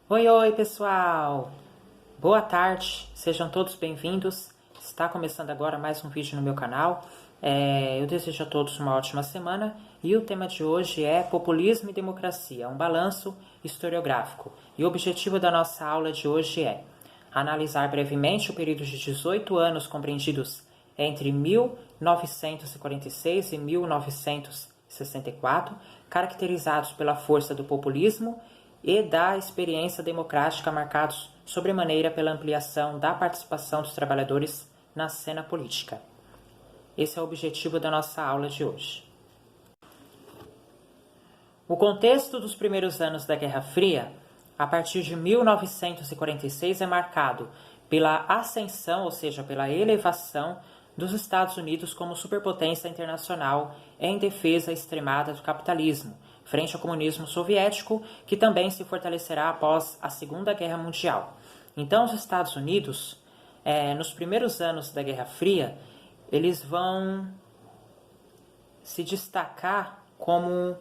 Oi, oi, pessoal! Boa tarde, sejam todos bem-vindos. Está começando agora mais um vídeo no meu canal. Eu desejo a todos uma ótima semana e o tema de hoje é Populismo e Democracia, um balanço historiográfico. E o objetivo da nossa aula de hoje é analisar brevemente o período de 18 anos compreendidos entre 1946 e 1964, caracterizados pela força do populismo e da experiência democrática, marcados sobremaneira pela ampliação da participação dos trabalhadores na cena política. Esse é o objetivo da nossa aula de hoje. O contexto dos primeiros anos da Guerra Fria, a partir de 1946, é marcado pela ascensão, ou seja, pela elevação dos Estados Unidos como superpotência internacional em defesa extremada do capitalismo, frente ao comunismo soviético, que também se fortalecerá após a Segunda Guerra Mundial. Então, os Estados Unidos, nos primeiros anos da Guerra Fria, eles vão se destacar como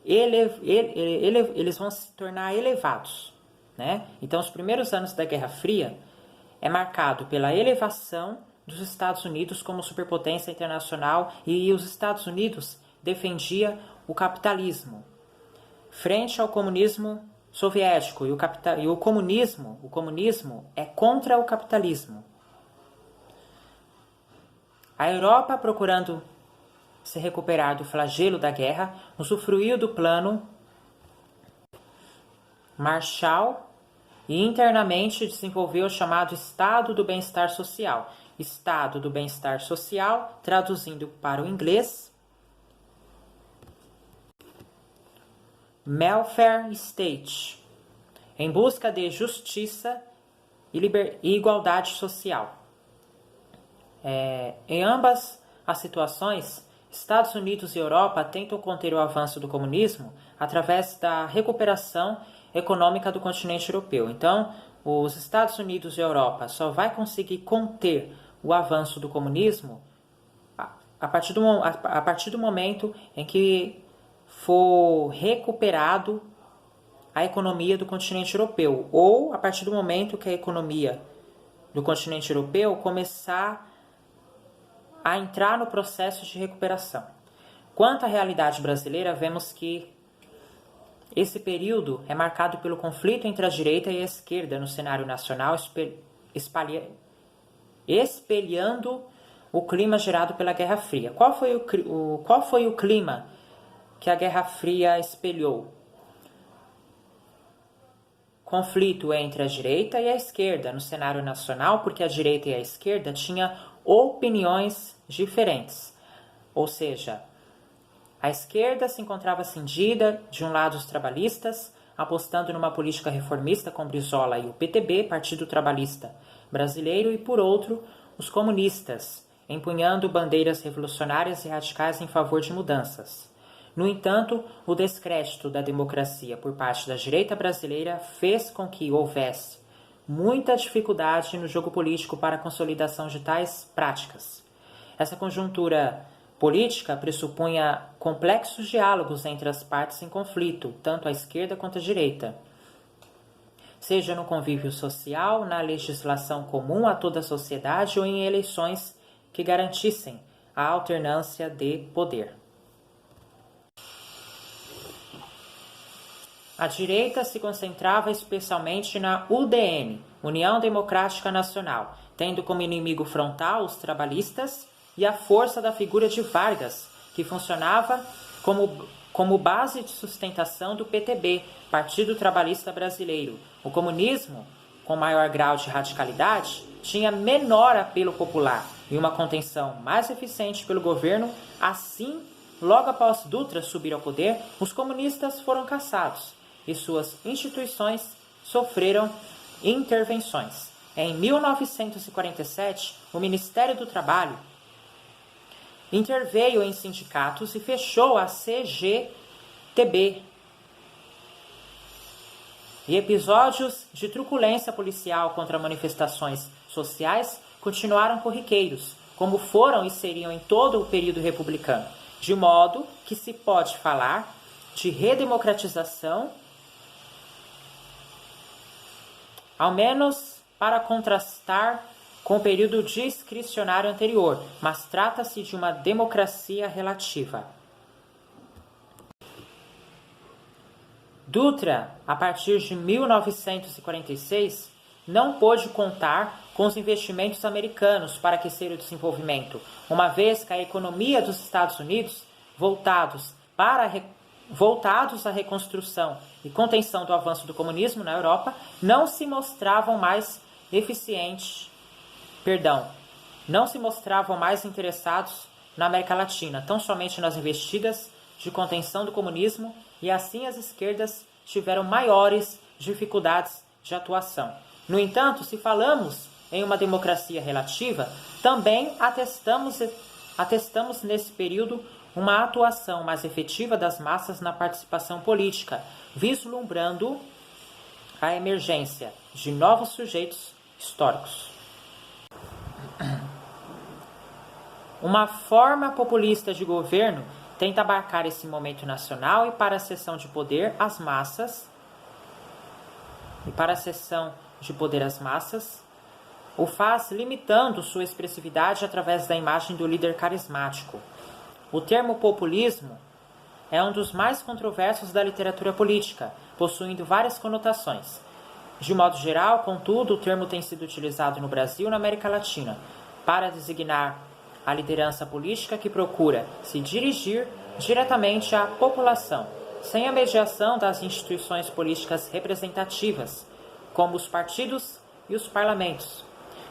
eles vão se tornar elevados, né? Então, os primeiros anos da Guerra Fria é marcado pela elevação dos Estados Unidos como superpotência internacional, e os Estados Unidos defendia o capitalismo frente ao comunismo soviético, e o comunismo é contra o capitalismo. A Europa, procurando se recuperar do flagelo da guerra, usufruiu do plano Marshall e internamente desenvolveu o chamado Estado do Bem-Estar Social. Estado do Bem-Estar Social, traduzindo para o inglês, Welfare State, em busca de justiça e igualdade social. Em ambas as situações, Estados Unidos e Europa tentam conter o avanço do comunismo através da recuperação econômica do continente europeu. Então, os Estados Unidos e a Europa só vai conseguir conter o avanço do comunismo a partir do momento em que for recuperado a economia do continente europeu, ou a partir do momento que a economia do continente europeu começar a entrar no processo de recuperação. Quanto à realidade brasileira, vemos que esse período é marcado pelo conflito entre a direita e a esquerda no cenário nacional, espelhando o clima gerado pela Guerra Fria. Qual foi o clima que a Guerra Fria espelhou? Conflito entre a direita e a esquerda no cenário nacional, porque a direita e a esquerda tinham opiniões diferentes. Ou seja, a esquerda se encontrava cindida, de um lado os trabalhistas, apostando numa política reformista com Brizola e o PTB, Partido Trabalhista Brasileiro, e por outro, os comunistas, empunhando bandeiras revolucionárias e radicais em favor de mudanças. No entanto, o descrédito da democracia por parte da direita brasileira fez com que houvesse muita dificuldade no jogo político para a consolidação de tais práticas. Essa conjuntura política pressupunha complexos diálogos entre as partes em conflito, tanto a esquerda quanto a direita, seja no convívio social, na legislação comum a toda a sociedade ou em eleições que garantissem a alternância de poder. A direita se concentrava especialmente na UDN, União Democrática Nacional, tendo como inimigo frontal os trabalhistas e a força da figura de Vargas, que funcionava como base de sustentação do PTB, Partido Trabalhista Brasileiro. O comunismo, com maior grau de radicalidade, tinha menor apelo popular e uma contenção mais eficiente pelo governo. Assim, logo após Dutra subir ao poder, os comunistas foram cassados e suas instituições sofreram intervenções. Em 1947, o Ministério do Trabalho interveio em sindicatos e fechou a CGTB. E episódios de truculência policial contra manifestações sociais continuaram corriqueiros, como foram e seriam em todo o período republicano, de modo que se pode falar de redemocratização ao menos para contrastar com o período discricionário anterior, mas trata-se de uma democracia relativa. Dutra, a partir de 1946, não pôde contar com os investimentos americanos para aquecer o desenvolvimento, uma vez que a economia dos Estados Unidos, voltados à reconstrução e contenção do avanço do comunismo na Europa, não se mostravam mais interessados na América Latina, tão somente nas investidas de contenção do comunismo, e assim as esquerdas tiveram maiores dificuldades de atuação. No entanto, se falamos em uma democracia relativa, também atestamos nesse período uma atuação mais efetiva das massas na participação política, vislumbrando a emergência de novos sujeitos históricos. Uma forma populista de governo tenta abarcar esse momento nacional e para a cessão de poder às massas, o faz limitando sua expressividade através da imagem do líder carismático. O termo populismo é um dos mais controversos da literatura política, possuindo várias conotações. De modo geral, contudo, o termo tem sido utilizado no Brasil e na América Latina para designar a liderança política que procura se dirigir diretamente à população, sem a mediação das instituições políticas representativas, como os partidos e os parlamentos,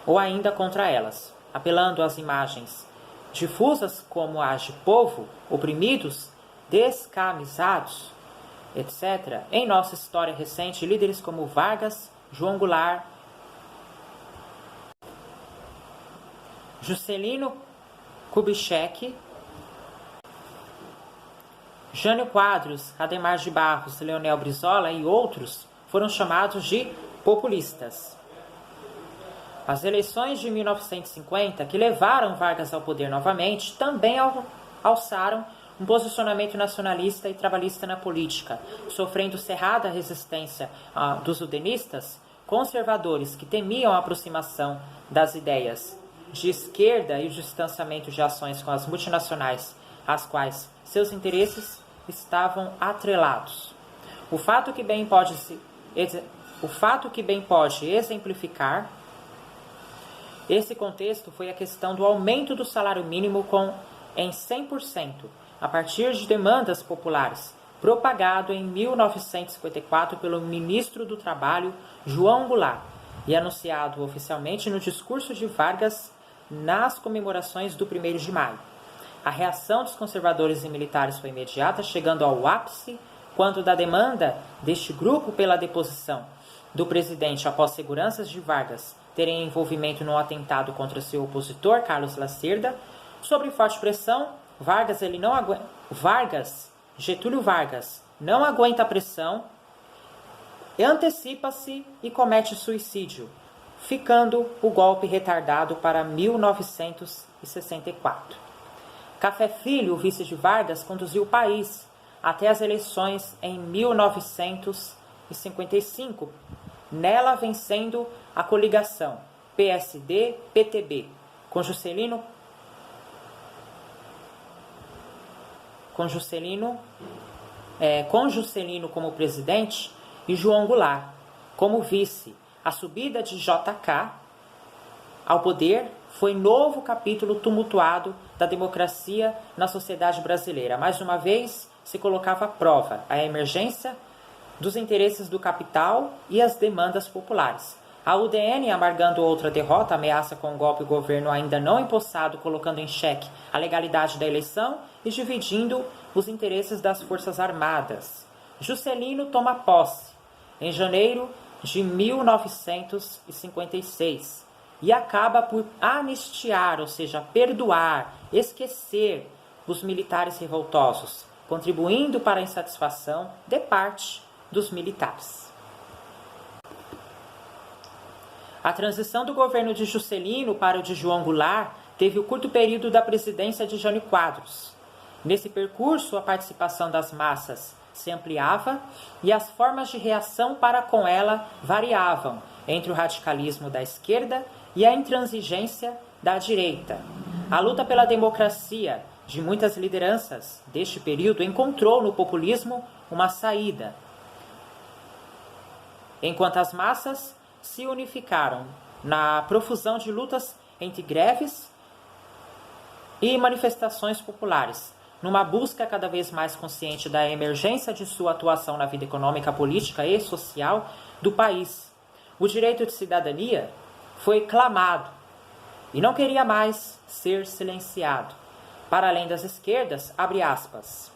ou ainda contra elas, apelando às imagens difusas como as de povo, oprimidos, descamisados, etc. Em nossa história recente, líderes como Vargas, João Goulart, Juscelino Kubitschek, Jânio Quadros, Adhemar de Barros, Leonel Brizola e outros foram chamados de populistas. As eleições de 1950, que levaram Vargas ao poder novamente, também alçaram um posicionamento nacionalista e trabalhista na política, sofrendo cerrada resistência dos udenistas, conservadores que temiam a aproximação das ideias de esquerda e o distanciamento de ações com as multinacionais, às quais seus interesses estavam atrelados. O fato que bem pode exemplificar esse contexto foi a questão do aumento do salário mínimo em 100%, a partir de demandas populares, propagado em 1954 pelo ministro do Trabalho, João Goulart, e anunciado oficialmente no discurso de Vargas nas comemorações do 1º de maio. A reação dos conservadores e militares foi imediata, chegando ao ápice quando da demanda deste grupo pela deposição do presidente após seguranças de Vargas terem envolvimento no atentado contra seu opositor, Carlos Lacerda. Sob forte pressão, Getúlio Vargas não aguenta a pressão, antecipa-se e comete suicídio, ficando o golpe retardado para 1964. Café Filho, o vice de Vargas, conduziu o país até as eleições em 1955, nela vencendo a coligação PSD-PTB, com Juscelino como presidente e João Goulart como vice. A subida de JK ao poder foi novo capítulo tumultuado da democracia na sociedade brasileira. Mais uma vez, se colocava à prova a emergência dos interesses do capital e as demandas populares. A UDN, amargando outra derrota, ameaça com o golpe o governo ainda não empossado, colocando em xeque a legalidade da eleição e dividindo os interesses das Forças Armadas. Juscelino toma posse em janeiro de 1956 e acaba por anistiar, ou seja, perdoar, esquecer os militares revoltosos, contribuindo para a insatisfação de parte dos militares. A transição do governo de Juscelino para o de João Goulart teve o curto período da presidência de Jânio Quadros. Nesse percurso, a participação das massas se ampliava e as formas de reação para com ela variavam, entre o radicalismo da esquerda e a intransigência da direita. A luta pela democracia de muitas lideranças deste período encontrou no populismo uma saída, enquanto as massas se unificaram na profusão de lutas entre greves e manifestações populares, numa busca cada vez mais consciente da emergência de sua atuação na vida econômica, política e social do país. O direito de cidadania foi clamado e não queria mais ser silenciado. Para além das esquerdas, abre aspas,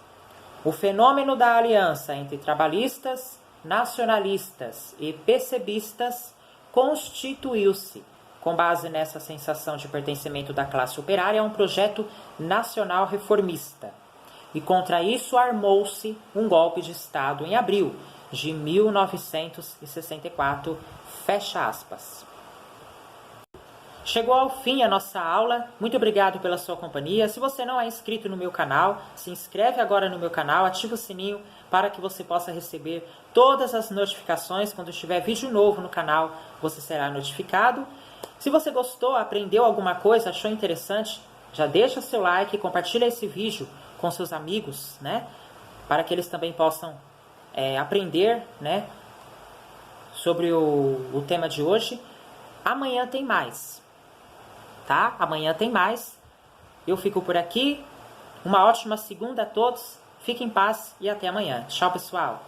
o fenômeno da aliança entre trabalhistas, nacionalistas e PCBistas constituiu-se, com base nessa sensação de pertencimento da classe operária, a um projeto nacional reformista. E contra isso armou-se um golpe de Estado em abril de 1964, fecha aspas. Chegou ao fim a nossa aula, muito obrigado pela sua companhia. Se você não é inscrito no meu canal, se inscreve agora no meu canal, ativa o sininho para que você possa receber todas as notificações. Quando tiver vídeo novo no canal, você será notificado. Se você gostou, aprendeu alguma coisa, achou interessante, já deixa seu like, compartilha esse vídeo com seus amigos, né? Para que eles também possam aprender, né, sobre o tema de hoje. Amanhã tem mais. Tá? Amanhã tem mais. Eu fico por aqui. Uma ótima segunda a todos. Fiquem em paz e até amanhã. Tchau, pessoal.